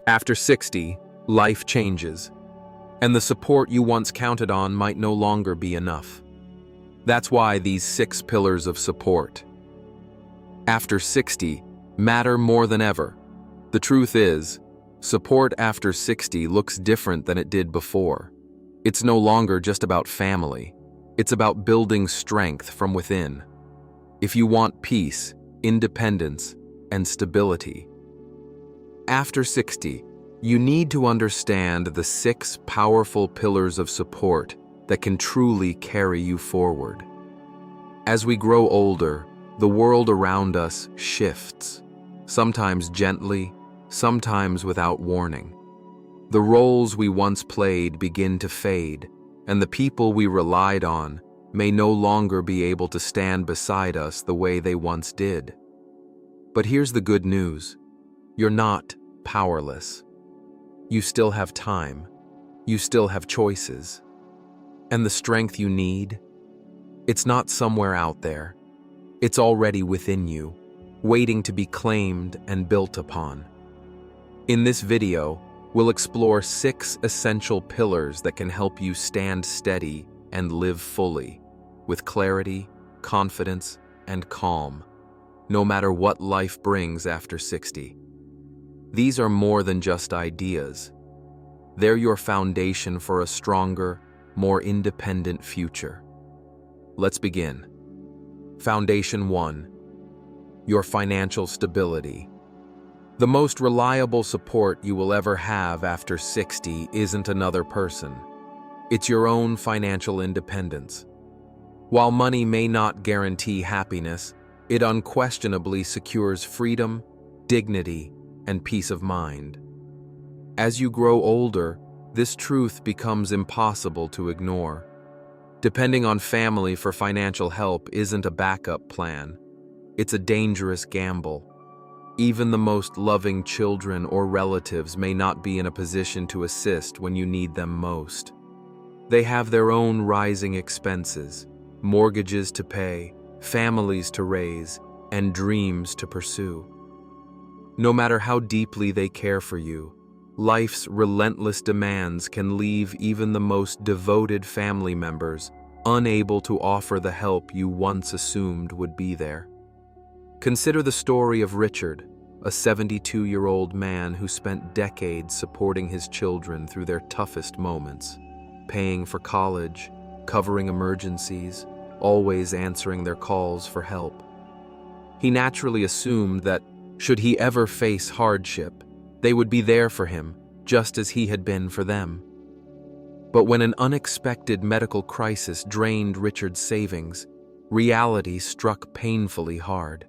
After 60, life changes, and the support you once counted on might no longer be enough. That's why these 6 pillars of support, after 60, matter more than ever. The truth is, support after 60 looks different than it did before. It's no longer just about family. It's about building strength from within. If you want peace, independence, and stability, after 60, you need to understand the 6 powerful pillars of support that can truly carry you forward. As we grow older, the world around us shifts, sometimes gently, sometimes without warning. The roles we once played begin to fade, and the people we relied on may no longer be able to stand beside us the way they once did. But here's the good news. You're not powerless. You still have time. You still have choices. And the strength you need, it's not somewhere out there. It's already within you, waiting to be claimed and built upon. In this video, we'll explore 6 essential pillars that can help you stand steady and live fully, with clarity, confidence, and calm, no matter what life brings after 60. These are more than just ideas. They're your foundation for a stronger, more independent future. Let's begin. Foundation 1. Your financial stability. The most reliable support you will ever have after 60 isn't another person. It's your own financial independence. While money may not guarantee happiness, it unquestionably secures freedom, dignity, and peace of mind. As you grow older, this truth becomes impossible to ignore. Depending on family for financial help isn't a backup plan. It's a dangerous gamble. Even the most loving children or relatives may not be in a position to assist when you need them most. They have their own rising expenses, mortgages to pay, families to raise, and dreams to pursue. No matter how deeply they care for you, life's relentless demands can leave even the most devoted family members unable to offer the help you once assumed would be there. Consider the story of Richard, a 72-year-old man who spent decades supporting his children through their toughest moments, paying for college, covering emergencies, always answering their calls for help. He naturally assumed that, should he ever face hardship, they would be there for him, just as he had been for them. But when an unexpected medical crisis drained Richard's savings, reality struck painfully hard.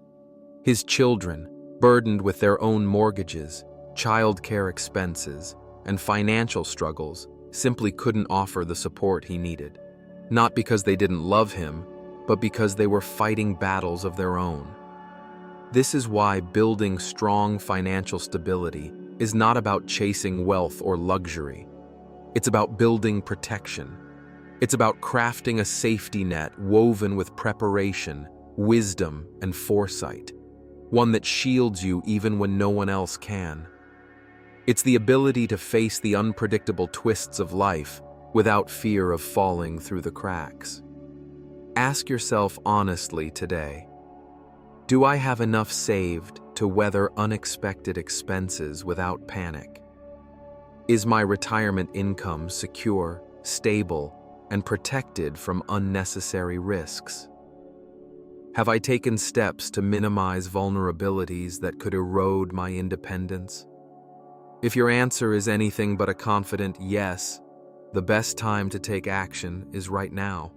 His children, burdened with their own mortgages, childcare expenses, and financial struggles, simply couldn't offer the support he needed. Not because they didn't love him, but because they were fighting battles of their own. This is why building strong financial stability is not about chasing wealth or luxury. It's about building protection. It's about crafting a safety net woven with preparation, wisdom, and foresight, one that shields you even when no one else can. It's the ability to face the unpredictable twists of life without fear of falling through the cracks. Ask yourself honestly today, do I have enough saved to weather unexpected expenses without panic? Is my retirement income secure, stable, and protected from unnecessary risks? Have I taken steps to minimize vulnerabilities that could erode my independence? If your answer is anything but a confident yes, the best time to take action is right now.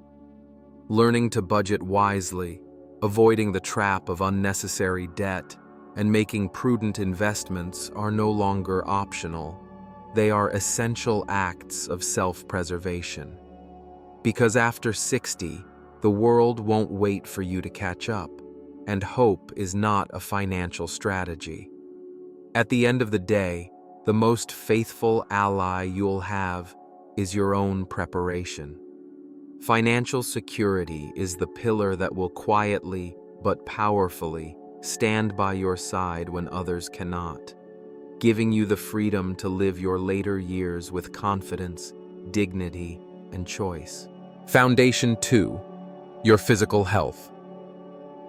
Learning to budget wisely, avoiding the trap of unnecessary debt, and making prudent investments are no longer optional. They are essential acts of self-preservation. Because after 60, the world won't wait for you to catch up, and hope is not a financial strategy. At the end of the day, the most faithful ally you'll have is your own preparation. Financial security is the pillar that will quietly but powerfully stand by your side when others cannot. giving you the freedom to live your later years with confidence, dignity, and choice. Foundation 2. Your physical health.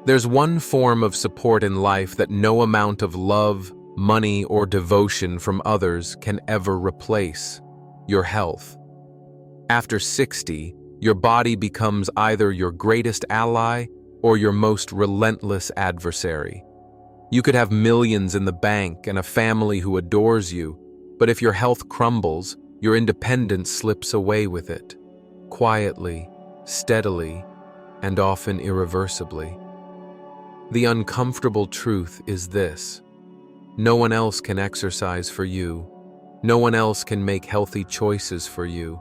There's one form of support in life that no amount of love, money, or devotion from others can ever replace: your health. After 60, your body becomes either your greatest ally or your most relentless adversary. You could have millions in the bank and a family who adores you, but if your health crumbles, your independence slips away with it. Quietly, steadily, and often irreversibly. The uncomfortable truth is this: no one else can exercise for you, no one else can make healthy choices for you,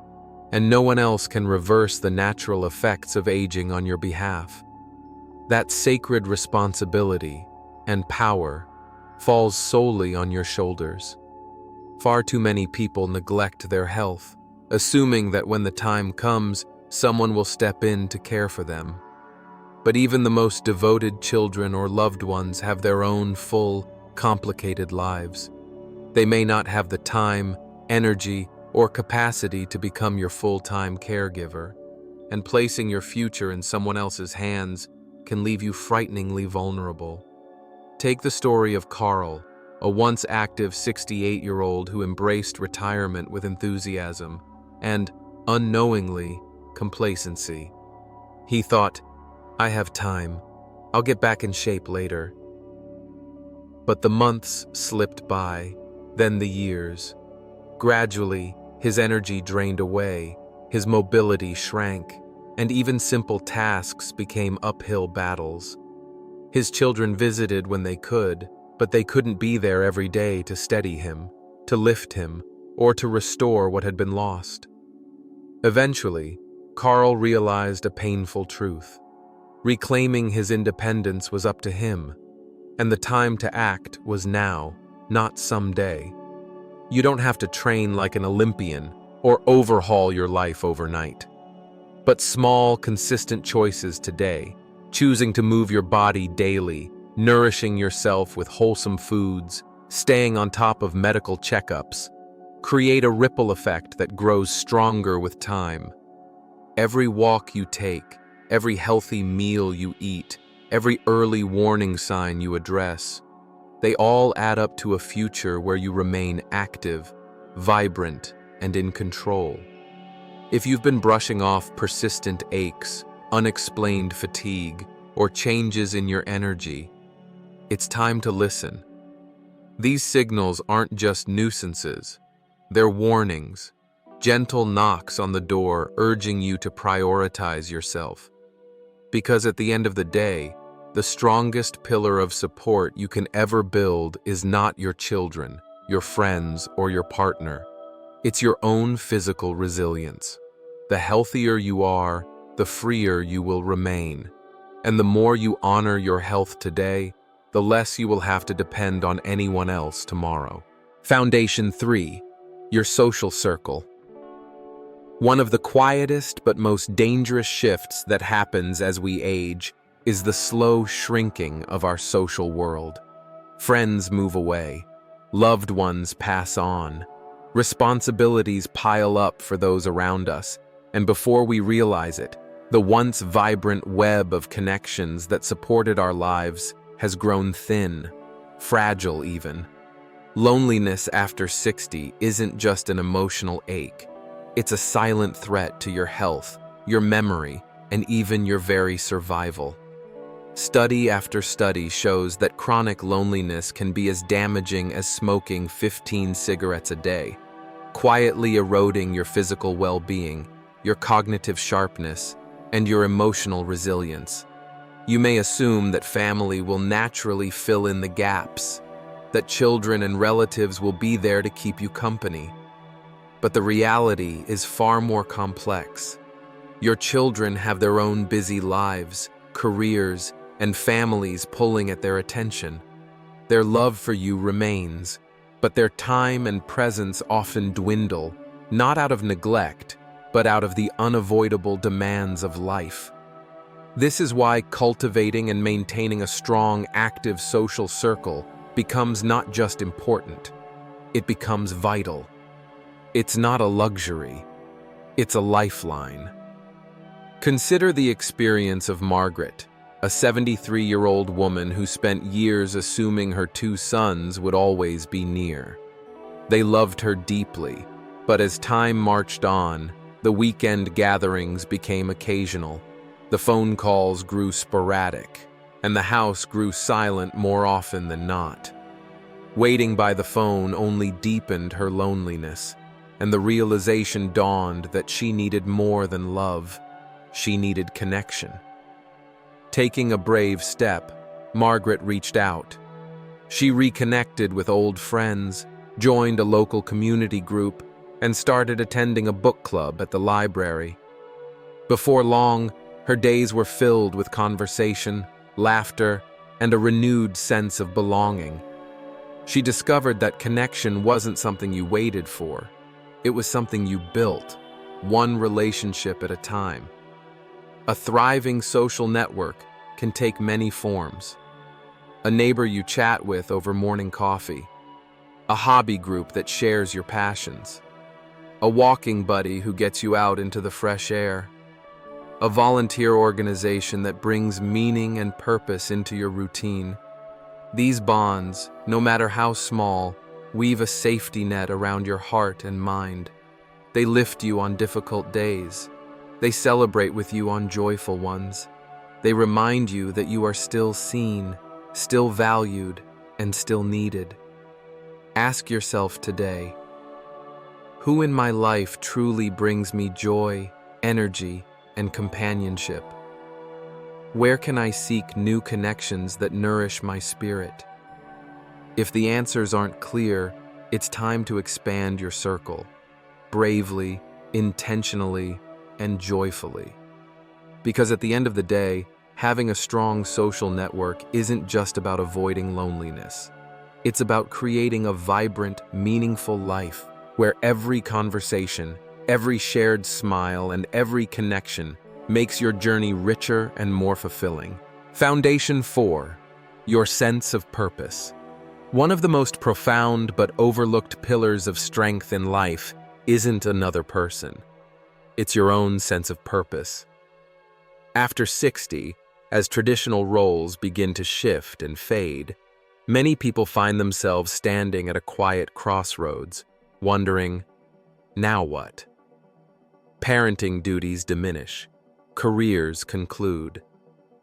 and no one else can reverse the natural effects of aging on your behalf. That sacred responsibility and power falls solely on your shoulders. Far too many people neglect their health, assuming that when the time comes, someone will step in to care for them. But even the most devoted children or loved ones have their own full, complicated lives. They may not have the time, energy, or capacity to become your full-time caregiver, and placing your future in someone else's hands can leave you frighteningly vulnerable. Take the story of Carl, a once active 68-year-old who embraced retirement with enthusiasm and, unknowingly, complacency. He thought, "I have time. I'll get back in shape later." But the months slipped by, then the years. Gradually, his energy drained away, his mobility shrank, and even simple tasks became uphill battles. His children visited when they could, but they couldn't be there every day to steady him, to lift him, or to restore what had been lost. Eventually, Carl realized a painful truth. Reclaiming his independence was up to him, and the time to act was now, not someday. You don't have to train like an Olympian or overhaul your life overnight. But small, consistent choices today, choosing to move your body daily, nourishing yourself with wholesome foods, staying on top of medical checkups, create a ripple effect that grows stronger with time. Every walk you take, every healthy meal you eat, every early warning sign you address, they all add up to a future where you remain active, vibrant, and in control. If you've been brushing off persistent aches, unexplained fatigue, or changes in your energy, it's time to listen. These signals aren't just nuisances, they're warnings, gentle knocks on the door urging you to prioritize yourself. Because at the end of the day, the strongest pillar of support you can ever build is not your children, your friends, or your partner. It's your own physical resilience. The healthier you are, the freer you will remain. And the more you honor your health today, the less you will have to depend on anyone else tomorrow. Foundation 3. Your social circle. One of the quietest but most dangerous shifts that happens as we age is the slow shrinking of our social world. Friends move away, loved ones pass on, responsibilities pile up for those around us, and before we realize it, the once vibrant web of connections that supported our lives has grown thin, fragile even. Loneliness after 60 isn't just an emotional ache. It's a silent threat to your health, your memory, and even your very survival. Study after study shows that chronic loneliness can be as damaging as smoking 15 cigarettes a day, quietly eroding your physical well-being, your cognitive sharpness, and your emotional resilience. You may assume that family will naturally fill in the gaps, that children and relatives will be there to keep you company. But the reality is far more complex. Your children have their own busy lives, careers, and families pulling at their attention. Their love for you remains, but their time and presence often dwindle, not out of neglect, but out of the unavoidable demands of life. This is why cultivating and maintaining a strong, active social circle becomes not just important, it becomes vital. It's not a luxury, it's a lifeline. Consider the experience of Margaret, a 73-year-old woman who spent years assuming her two sons would always be near. They loved her deeply, but as time marched on, the weekend gatherings became occasional, the phone calls grew sporadic, and the house grew silent more often than not. Waiting by the phone only deepened her loneliness, and the realization dawned that she needed more than love. She needed connection. Taking a brave step, Margaret reached out. She reconnected with old friends, joined a local community group, and started attending a book club at the library. Before long, her days were filled with conversation, laughter, and a renewed sense of belonging. She discovered that connection wasn't something you waited for. It was something you built, one relationship at a time. A thriving social network can take many forms. A neighbor you chat with over morning coffee, a hobby group that shares your passions, a walking buddy who gets you out into the fresh air, a volunteer organization that brings meaning and purpose into your routine. These bonds, no matter how small, weave a safety net around your heart and mind. They lift you on difficult days. They celebrate with you on joyful ones. They remind you that you are still seen, still valued, and still needed. Ask yourself today, who in my life truly brings me joy, energy, and companionship? Where can I seek new connections that nourish my spirit? If the answers aren't clear, it's time to expand your circle, bravely, intentionally, and joyfully. Because at the end of the day, having a strong social network isn't just about avoiding loneliness. It's about creating a vibrant, meaningful life where every conversation, every shared smile, and every connection makes your journey richer and more fulfilling. Foundation 4, your sense of purpose. One of the most profound but overlooked pillars of strength in life isn't another person. It's your own sense of purpose. After 60, as traditional roles begin to shift and fade, many people find themselves standing at a quiet crossroads, wondering, now what? Parenting duties diminish. Careers conclude.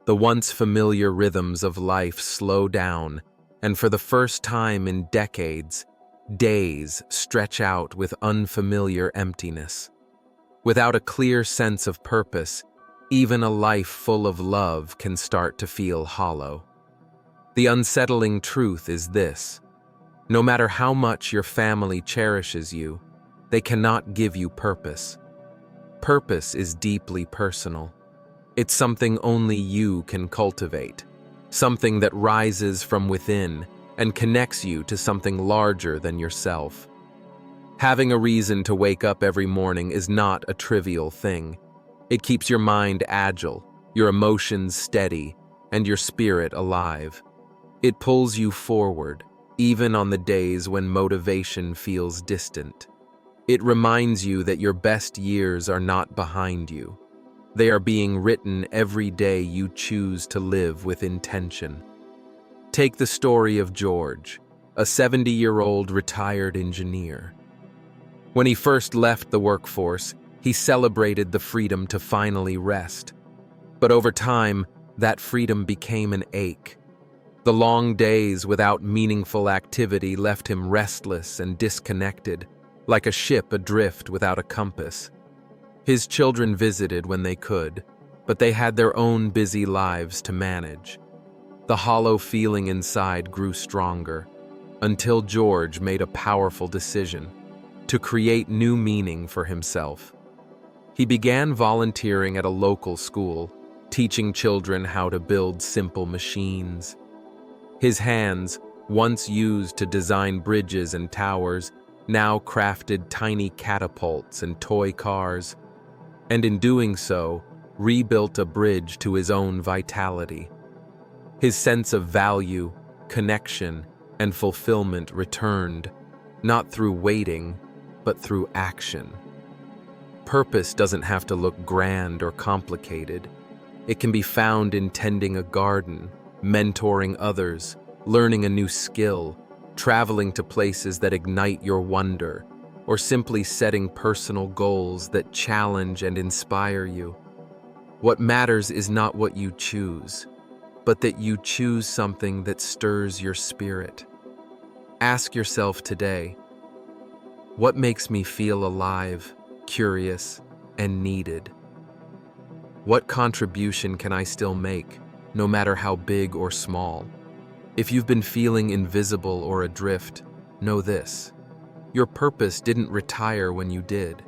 The once familiar rhythms of life slow down, and for the first time in decades, days stretch out with unfamiliar emptiness. Without a clear sense of purpose, even a life full of love can start to feel hollow. The unsettling truth is this: no matter how much your family cherishes you, they cannot give you purpose. Purpose is deeply personal. It's something only you can cultivate, something that rises from within and connects you to something larger than yourself. Having a reason to wake up every morning is not a trivial thing. It keeps your mind agile, your emotions steady, and your spirit alive. It pulls you forward, even on the days when motivation feels distant. It reminds you that your best years are not behind you. They are being written every day you choose to live with intention. Take the story of George, a 70-year-old retired engineer. When he first left the workforce, he celebrated the freedom to finally rest. But over time, that freedom became an ache. The long days without meaningful activity left him restless and disconnected, like a ship adrift without a compass. His children visited when they could, but they had their own busy lives to manage. The hollow feeling inside grew stronger, until George made a powerful decision to create new meaning for himself. He began volunteering at a local school, teaching children how to build simple machines. His hands, once used to design bridges and towers, now crafted tiny catapults and toy cars, and in doing so, rebuilt a bridge to his own vitality. His sense of value, connection, and fulfillment returned, not through waiting, but through action. Purpose doesn't have to look grand or complicated. It can be found in tending a garden, mentoring others, learning a new skill, traveling to places that ignite your wonder, or simply setting personal goals that challenge and inspire you. What matters is not what you choose, but that you choose something that stirs your spirit. Ask yourself today, what makes me feel alive, curious, and needed? What contribution can I still make, no matter how big or small? If you've been feeling invisible or adrift, know this: your purpose didn't retire when you did.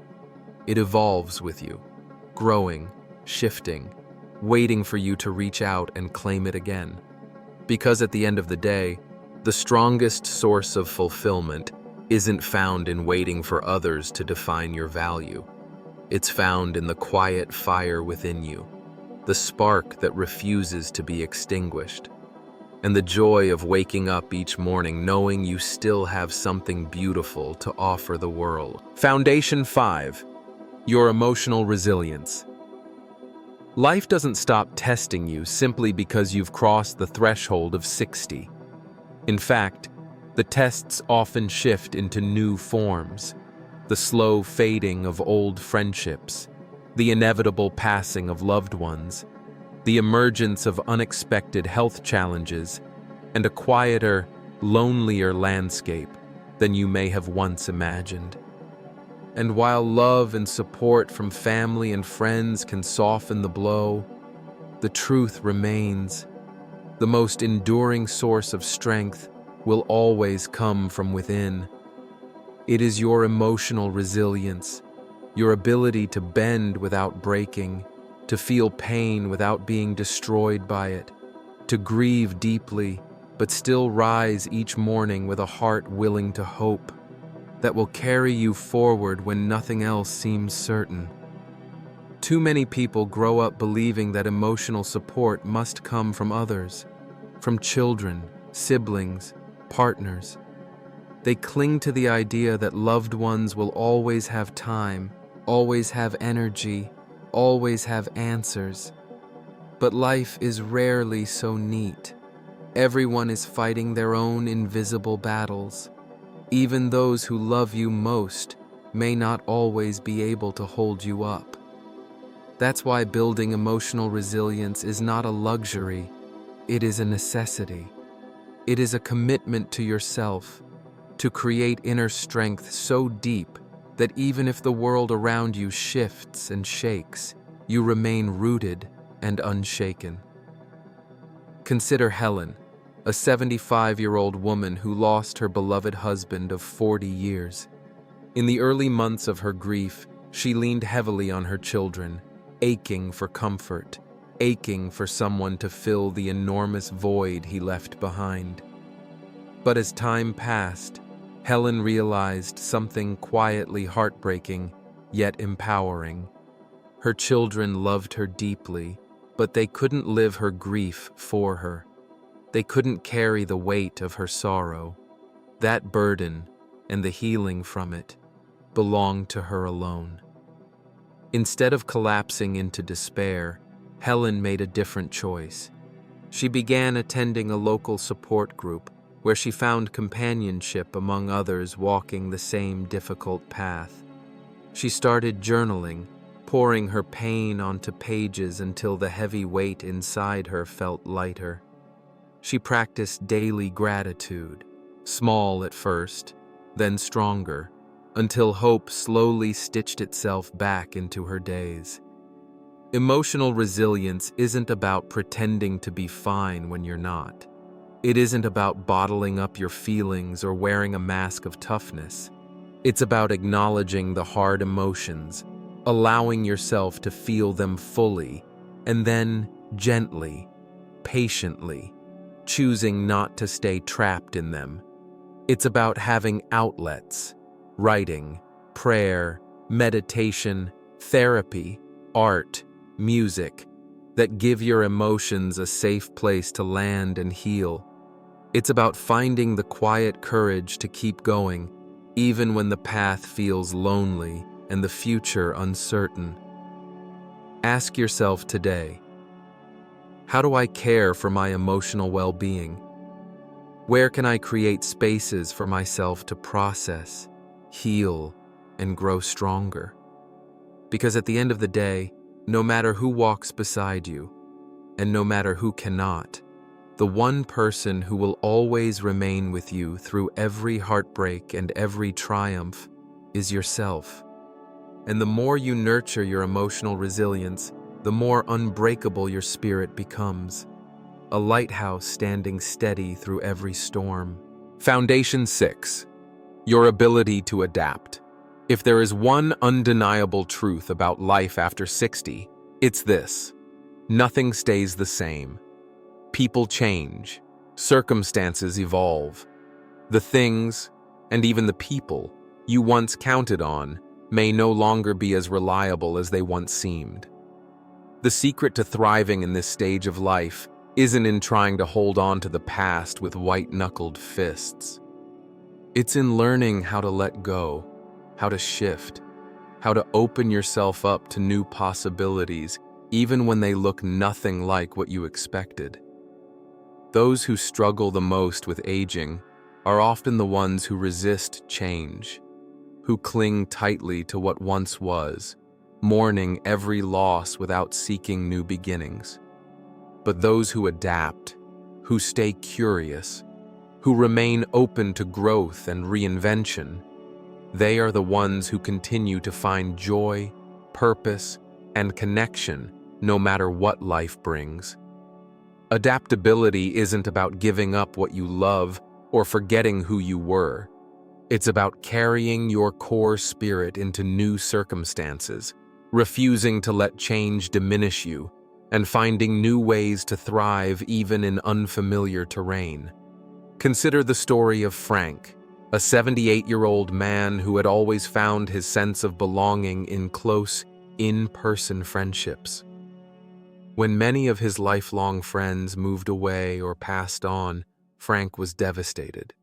It evolves with you, growing, shifting, waiting for you to reach out and claim it again. Because at the end of the day, the strongest source of fulfillment isn't found in waiting for others to define your value. It's found in the quiet fire within you, the spark that refuses to be extinguished, and the joy of waking up each morning knowing you still have something beautiful to offer the world. Foundation 5. Your emotional resilience. Life doesn't stop testing you simply because you've crossed the threshold of 60. In fact, the tests often shift into new forms: the slow fading of old friendships, the inevitable passing of loved ones, the emergence of unexpected health challenges, and a quieter, lonelier landscape than you may have once imagined. And while love and support from family and friends can soften the blow, the truth remains: the most enduring source of strength will always come from within. It is your emotional resilience, your ability to bend without breaking, to feel pain without being destroyed by it, to grieve deeply but still rise each morning with a heart willing to hope, that will carry you forward when nothing else seems certain. Too many people grow up believing that emotional support must come from others, from children, siblings, partners. They cling to the idea that loved ones will always have time, always have energy, always have answers. But life is rarely so neat. Everyone is fighting their own invisible battles. Even those who love you most may not always be able to hold you up. That's why building emotional resilience is not a luxury, it is a necessity. It is a commitment to yourself, to create inner strength so deep that even if the world around you shifts and shakes, you remain rooted and unshaken. Consider Helen, a 75-year-old woman who lost her beloved husband of 40 years. In the early months of her grief, she leaned heavily on her children, aching for comfort, aching for someone to fill the enormous void he left behind. But as time passed, Helen realized something quietly heartbreaking, yet empowering. Her children loved her deeply, but they couldn't live her grief for her. They couldn't carry the weight of her sorrow. That burden, and the healing from it, belonged to her alone. Instead of collapsing into despair, Helen made a different choice. She began attending a local support group where she found companionship among others walking the same difficult path. She started journaling, pouring her pain onto pages until the heavy weight inside her felt lighter. She practiced daily gratitude, small at first, then stronger, until hope slowly stitched itself back into her days. Emotional resilience isn't about pretending to be fine when you're not. It isn't about bottling up your feelings or wearing a mask of toughness. It's about acknowledging the hard emotions, allowing yourself to feel them fully, and then gently, patiently, choosing not to stay trapped in them. It's about having outlets: writing, prayer, meditation, therapy, art, music, that give your emotions a safe place to land and heal. It's about finding the quiet courage to keep going, even when the path feels lonely and the future uncertain. Ask yourself today, how do I care for my emotional well-being? Where can I create spaces for myself to process, heal, and grow stronger? Because at the end of the day, no matter who walks beside you, and no matter who cannot, the one person who will always remain with you through every heartbreak and every triumph is yourself. And the more you nurture your emotional resilience, the more unbreakable your spirit becomes, a lighthouse standing steady through every storm. Foundation 6. Your ability to adapt. If there is one undeniable truth about life after 60, it's this: nothing stays the same. People change, circumstances evolve. The things, and even the people, you once counted on may no longer be as reliable as they once seemed. The secret to thriving in this stage of life isn't in trying to hold on to the past with white-knuckled fists. It's in learning how to let go, how to shift, how to open yourself up to new possibilities, even when they look nothing like what you expected. Those who struggle the most with aging are often the ones who resist change, who cling tightly to what once was, mourning every loss without seeking new beginnings. But those who adapt, who stay curious, who remain open to growth and reinvention, they are the ones who continue to find joy, purpose, and connection no matter what life brings. Adaptability isn't about giving up what you love or forgetting who you were. It's about carrying your core spirit into new circumstances, refusing to let change diminish you, and finding new ways to thrive even in unfamiliar terrain. Consider the story of Frank, a 78-year-old man who had always found his sense of belonging in close, in-person friendships. When many of his lifelong friends moved away or passed on, Frank was devastated.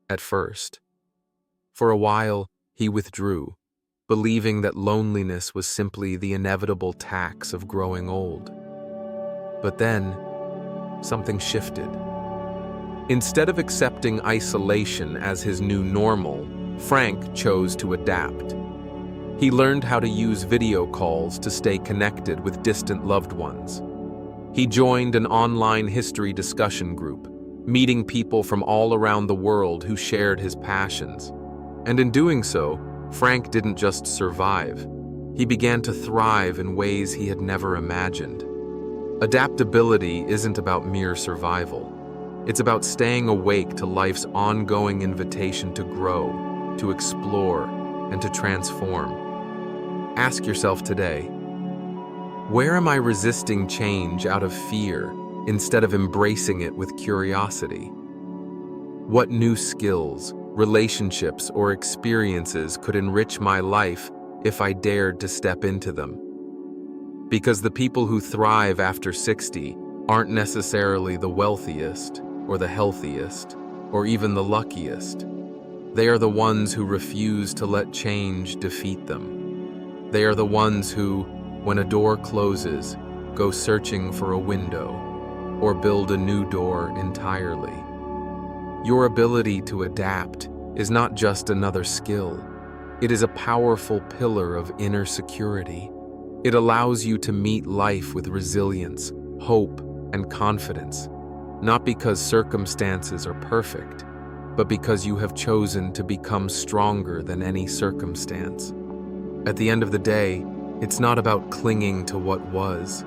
At first, for a while, he withdrew, believing that loneliness was simply the inevitable tax of growing old. But then, something shifted. Instead of accepting isolation as his new normal, Frank chose to adapt. He learned how to use video calls to stay connected with distant loved ones. He joined an online history discussion group, meeting people from all around the world who shared his passions. And in doing so, Frank didn't just survive. He began to thrive in ways he had never imagined. Adaptability isn't about mere survival. It's about staying awake to life's ongoing invitation to grow, to explore, and to transform. Ask yourself today, where am I resisting change out of fear instead of embracing it with curiosity? What new skills, relationships, or experiences could enrich my life if I dared to step into them? Because the people who thrive after 60 aren't necessarily the wealthiest, or the healthiest, or even the luckiest. They are the ones who refuse to let change defeat them. They are the ones who, when a door closes, go searching for a window, or build a new door entirely. Your ability to adapt is not just another skill. It is a powerful pillar of inner security. It allows you to meet life with resilience, hope, and confidence, not because circumstances are perfect, but because you have chosen to become stronger than any circumstance. At the end of the day, it's not about clinging to what was.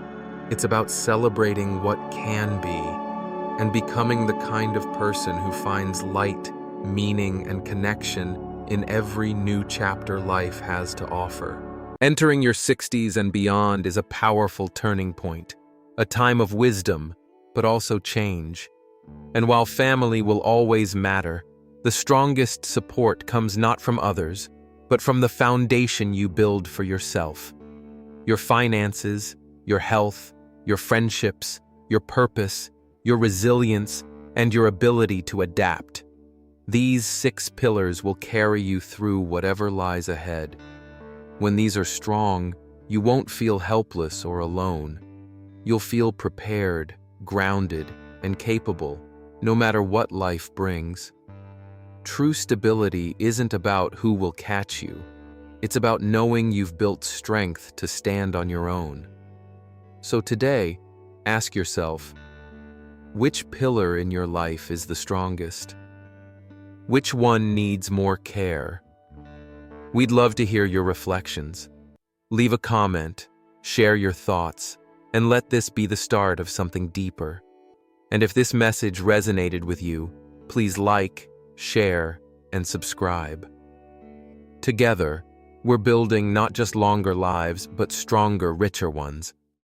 It's about celebrating what can be and becoming the kind of person who finds light, meaning, and connection in every new chapter life has to offer. Entering your 60s and beyond is a powerful turning point, a time of wisdom, but also change. And while family will always matter, the strongest support comes not from others, but from the foundation you build for yourself. Your finances, your health, your friendships, your purpose, your resilience, and your ability to adapt. These 6 pillars will carry you through whatever lies ahead. When these are strong, you won't feel helpless or alone. You'll feel prepared, grounded, and capable, no matter what life brings. True stability isn't about who will catch you. It's about knowing you've built strength to stand on your own. So today, ask yourself, which pillar in your life is the strongest? Which one needs more care? We'd love to hear your reflections. Leave a comment, share your thoughts, and let this be the start of something deeper. And if this message resonated with you, please like, share, and subscribe. Together, we're building not just longer lives, but stronger, richer ones.